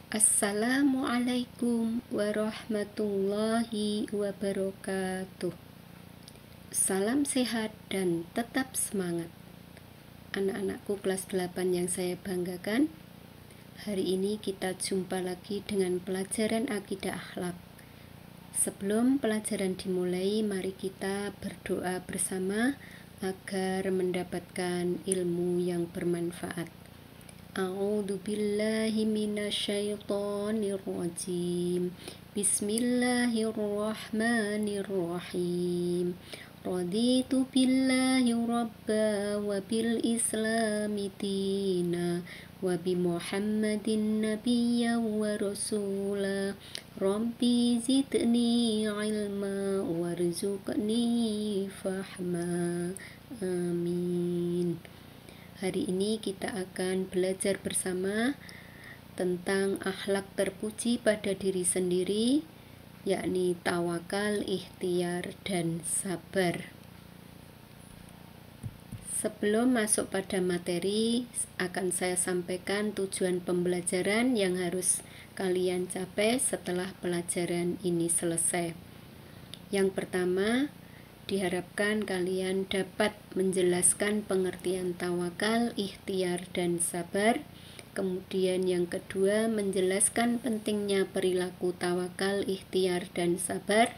Assalamualaikum warahmatullahi wabarakatuh. Salam sehat dan tetap semangat. Anak-anakku kelas 8 yang saya banggakan, hari ini kita jumpa lagi dengan pelajaran akidah akhlak. Sebelum pelajaran dimulai, mari kita berdoa bersama agar mendapatkan ilmu yang bermanfaat. A'udzu billahi minasyaitonir rajim. Bismillahirrahmanirrahim. Raditu billahi rabba wa bil islami dina wa bi Muhammadin nabiyya wa rasula. Rabbi zidni ilma warzuqni fahma. Amin. Hari ini kita akan belajar bersama tentang akhlak terpuji pada diri sendiri, yakni tawakal, ikhtiar, dan sabar. Sebelum masuk pada materi, akan saya sampaikan tujuan pembelajaran yang harus kalian capai setelah pelajaran ini selesai. Yang pertama, diharapkan kalian dapat menjelaskan pengertian tawakal, ikhtiar, dan sabar. Kemudian yang kedua, menjelaskan pentingnya perilaku tawakal, ikhtiar, dan sabar.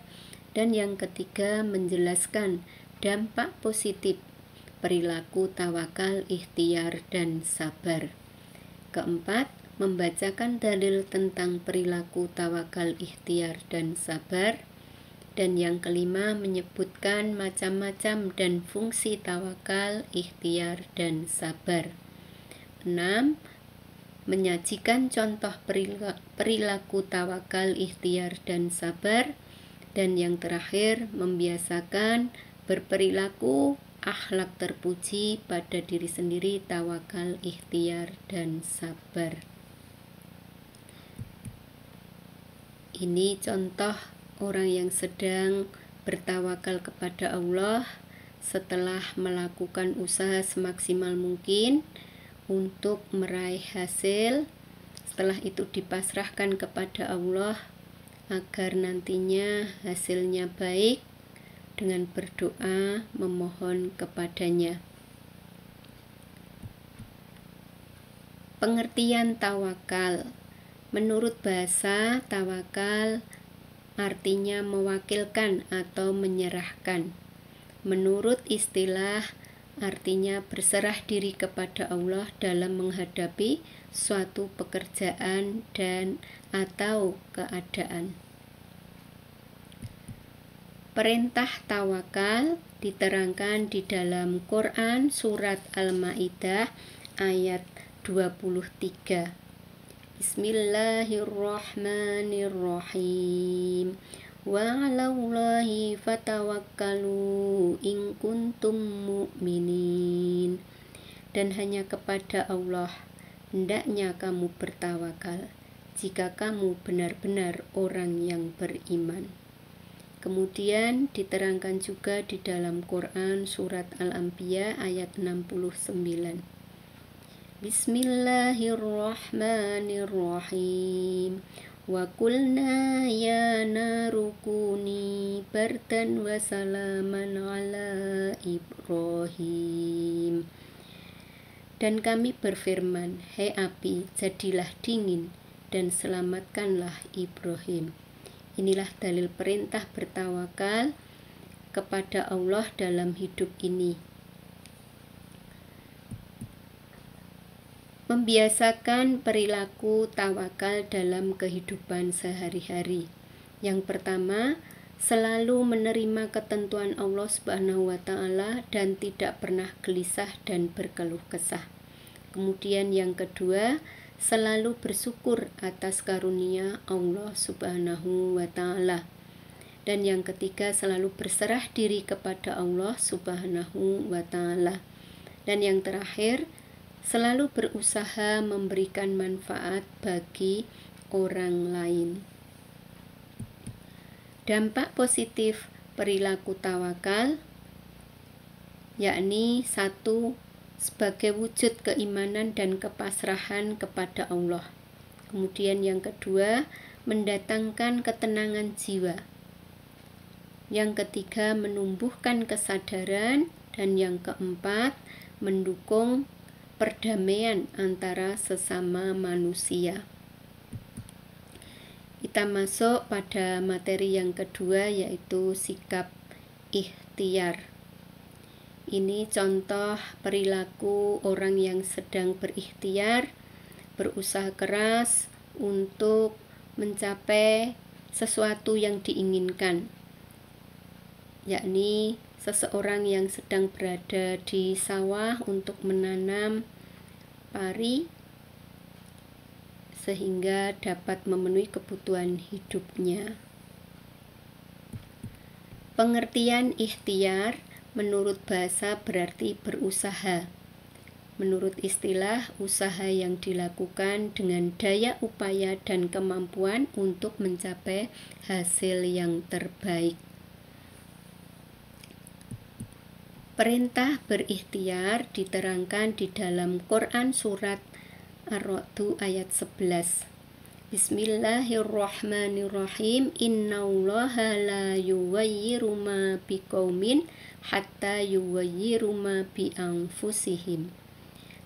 Dan yang ketiga, menjelaskan dampak positif perilaku tawakal, ikhtiar, dan sabar. Keempat, membacakan dalil tentang perilaku tawakal, ikhtiar, dan sabar. Dan yang kelima, menyebutkan macam-macam dan fungsi tawakal, ikhtiar, dan sabar. 6. Menyajikan contoh perilaku tawakal, ikhtiar, dan sabar. Dan yang terakhir, membiasakan berperilaku akhlak terpuji pada diri sendiri, tawakal, ikhtiar, dan sabar. Ini contoh orang yang sedang bertawakal kepada Allah setelah melakukan usaha semaksimal mungkin untuk meraih hasil. Setelah itu dipasrahkan kepada Allah agar nantinya hasilnya baik dengan berdoa memohon kepadanya. Pengertian tawakal. Menurut bahasa, tawakal artinya mewakilkan atau menyerahkan. Menurut istilah, artinya berserah diri kepada Allah dalam menghadapi suatu pekerjaan dan atau keadaan. Perintah tawakal diterangkan di dalam Quran surat Al-Maidah ayat 23. Bismillahirrahmanirrahim. Wa 'alallahi fatawakkalu in kuntum mu'minin. Dan hanya kepada Allah hendaknya kamu bertawakal jika kamu benar-benar orang yang beriman. Kemudian diterangkan juga di dalam Quran surat Al-Anbiya ayat 69. Bismillahirrahmanirrahim. Wa qulna ya narukuni bardan wa salaman ala Ibrahim. Dan kami berfirman, hai api, jadilah dingin dan selamatkanlah Ibrahim. Inilah dalil perintah bertawakal kepada Allah dalam hidup ini. Membiasakan perilaku tawakal dalam kehidupan sehari-hari. Yang pertama, selalu menerima ketentuan Allah Subhanahu wa Ta'ala dan tidak pernah gelisah dan berkeluh kesah. Kemudian yang kedua, selalu bersyukur atas karunia Allah Subhanahu wa Ta'ala. Dan yang ketiga, selalu berserah diri kepada Allah Subhanahu wa Ta'ala. Dan yang terakhir, selalu berusaha memberikan manfaat bagi orang lain. Dampak positif perilaku tawakal, yakni 1. Sebagai wujud keimanan dan kepasrahan kepada Allah. Kemudian yang kedua, mendatangkan ketenangan jiwa. Yang ketiga, menumbuhkan kesadaran. Dan yang keempat, mendukung perdamaian antara sesama manusia. Kita masuk pada materi yang kedua, yaitu sikap ikhtiar. Ini contoh perilaku orang yang sedang berikhtiar, berusaha keras untuk mencapai sesuatu yang diinginkan, yakni seseorang yang sedang berada di sawah untuk menanam pari sehingga dapat memenuhi kebutuhan hidupnya. Pengertian ikhtiar menurut bahasa berarti berusaha. Menurut istilah, usaha yang dilakukan dengan daya upaya dan kemampuan untuk mencapai hasil yang terbaik. Perintah berikhtiar diterangkan di dalam Quran surat Ar-Ra'd ayat 11. Bismillahirrahmanirrahim. Innallaha la yughayyiru ma biqaumin hatta yughayyiru ma bi anfusihim.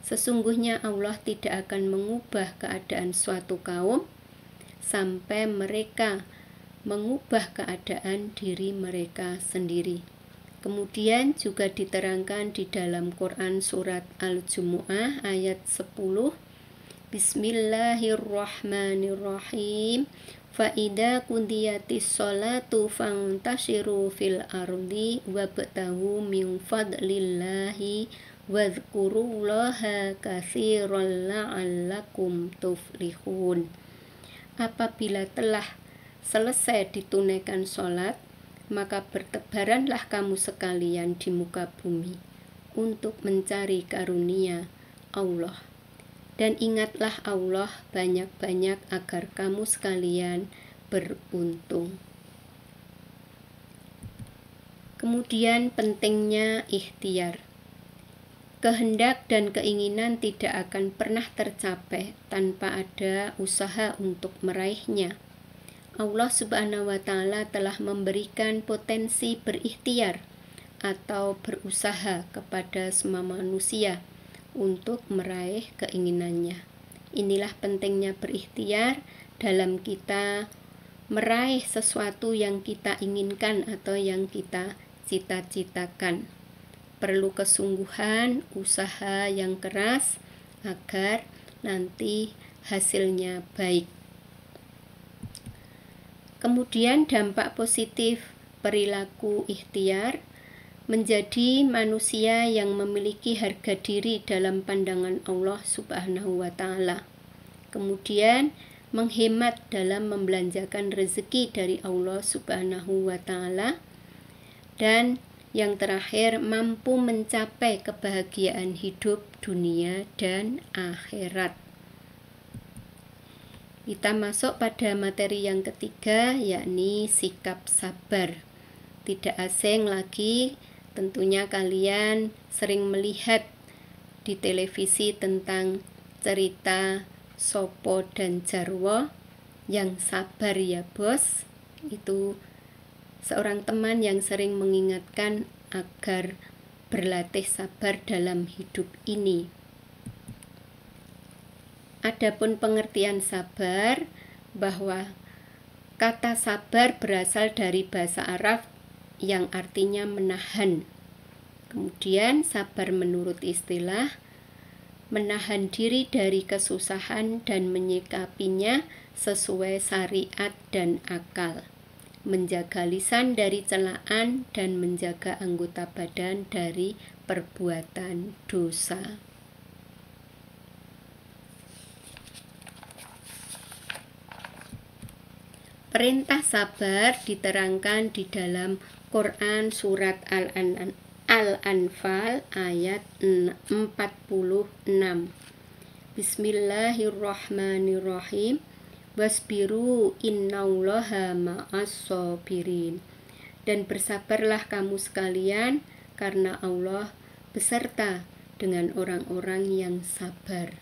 Sesungguhnya Allah tidak akan mengubah keadaan suatu kaum sampai mereka mengubah keadaan diri mereka sendiri. Kemudian juga diterangkan di dalam Quran surat Al-Jumu'ah ayat 10. Bismillahirrahmanirrahim. Fa'idha kundiyatis sholatu fantashiru fil ardi wabtahu min fadlillahi wadhkurullaha katsiran la'allakum tuflihun. Apabila telah selesai ditunaikan sholat, maka bertebaranlah kamu sekalian di muka bumi untuk mencari karunia Allah. Dan ingatlah Allah banyak-banyak agar kamu sekalian beruntung. Kemudian pentingnya ikhtiar. Kehendak dan keinginan tidak akan pernah tercapai tanpa ada usaha untuk meraihnya. Allah Subhanahu wa Ta'ala telah memberikan potensi berikhtiar atau berusaha kepada semua manusia untuk meraih keinginannya. Inilah pentingnya berikhtiar dalam kita meraih sesuatu yang kita inginkan atau yang kita cita-citakan. Perlu kesungguhan, usaha yang keras agar nanti hasilnya baik. Kemudian dampak positif perilaku ikhtiar menjadi manusia yang memiliki harga diri dalam pandangan Allah Subhanahu wa Ta'ala. Kemudian menghemat dalam membelanjakan rezeki dari Allah Subhanahu wa Ta'ala. Dan yang terakhir, mampu mencapai kebahagiaan hidup dunia dan akhirat. Kita masuk pada materi yang ketiga, yakni sikap sabar. Tidak asing lagi, tentunya kalian sering melihat di televisi tentang cerita Sopo dan Jarwo yang sabar ya bos. Itu seorang teman yang sering mengingatkan agar berlatih sabar dalam hidup ini. Adapun pengertian sabar, bahwa kata sabar berasal dari bahasa Arab yang artinya menahan. Kemudian sabar menurut istilah menahan diri dari kesusahan dan menyikapinya sesuai syariat dan akal, menjaga lisan dari celaan dan menjaga anggota badan dari perbuatan dosa. Perintah sabar diterangkan di dalam Quran surat Al-Anfal ayat 46. Bismillahirrahmanirrahim. Wasbiru innallaha ma'as-sabirin. Dan bersabarlah kamu sekalian, karena Allah beserta dengan orang-orang yang sabar.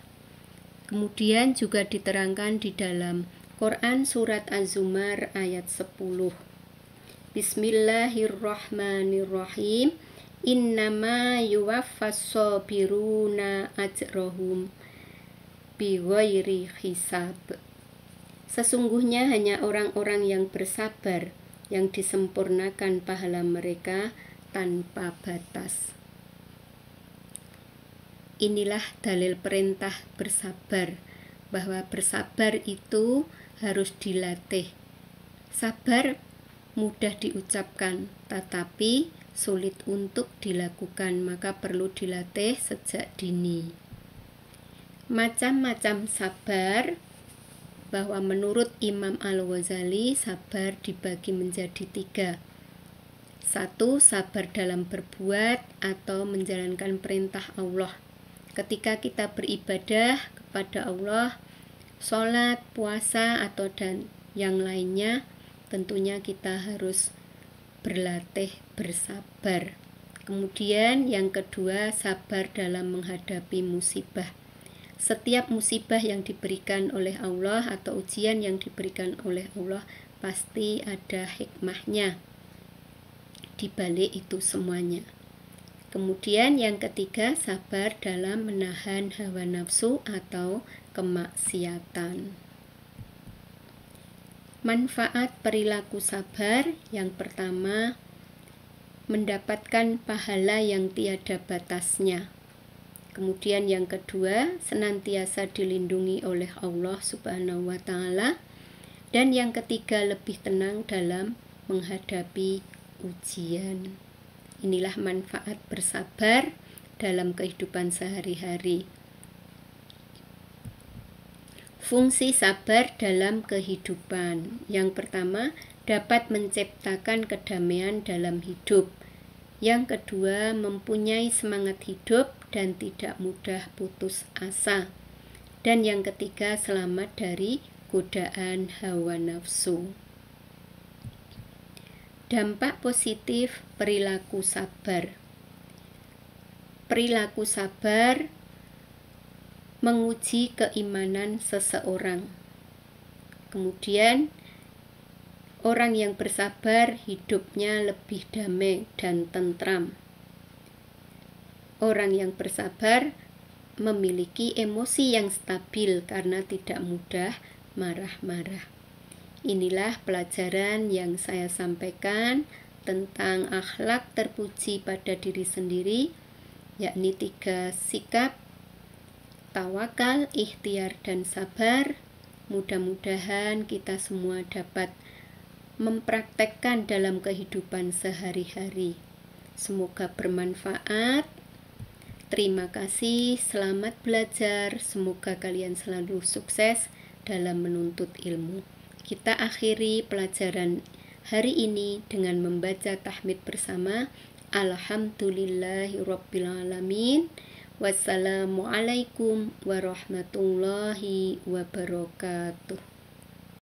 Kemudian juga diterangkan di dalam Quran surat Az-Zumar ayat 10. Bismillahirrahmanirrahim. Innama yuwaffas sabiruna ajrohum bighairi hisab. Sesungguhnya hanya orang-orang yang bersabar yang disempurnakan pahala mereka tanpa batas. Inilah dalil perintah bersabar, bahwa bersabar itu harus dilatih. Sabar mudah diucapkan, tetapi sulit untuk dilakukan, maka perlu dilatih sejak dini. Macam-macam sabar, bahwa menurut Imam Al-Ghazali sabar dibagi menjadi 3. 1. Sabar dalam berbuat atau menjalankan perintah Allah. Ketika kita beribadah kepada Allah, sholat, puasa, atau dan yang lainnya, tentunya kita harus berlatih bersabar. Kemudian yang kedua, sabar dalam menghadapi musibah. Setiap musibah yang diberikan oleh Allah atau ujian yang diberikan oleh Allah pasti ada hikmahnya di balik itu semuanya. Kemudian yang ketiga, sabar dalam menahan hawa nafsu atau kemaksiatan. Manfaat perilaku sabar yang pertama, mendapatkan pahala yang tiada batasnya. Kemudian yang kedua, senantiasa dilindungi oleh Allah Subhanahu wa Ta'ala. Dan yang ketiga, lebih tenang dalam menghadapi ujian. Inilah manfaat bersabar dalam kehidupan sehari-hari. Fungsi sabar dalam kehidupan. Yang pertama, dapat menciptakan kedamaian dalam hidup. Yang kedua, mempunyai semangat hidup dan tidak mudah putus asa. Dan yang ketiga, selamat dari godaan hawa nafsu. Dampak positif perilaku sabar. Perilaku sabar menguji keimanan seseorang. Kemudian orang yang bersabar hidupnya lebih damai dan tentram. Orang yang bersabar memiliki emosi yang stabil karena tidak mudah marah-marah. Inilah pelajaran yang saya sampaikan tentang akhlak terpuji pada diri sendiri, yakni 3 sikap: tawakal, ikhtiar, dan sabar. Mudah-mudahan kita semua dapat mempraktekkan dalam kehidupan sehari-hari. Semoga bermanfaat. Terima kasih, selamat belajar. Semoga kalian selalu sukses dalam menuntut ilmu. Kita akhiri pelajaran hari ini dengan membaca tahmid bersama. Alhamdulillahirrabbilalamin. Wassalamualaikum warahmatullahi wabarakatuh.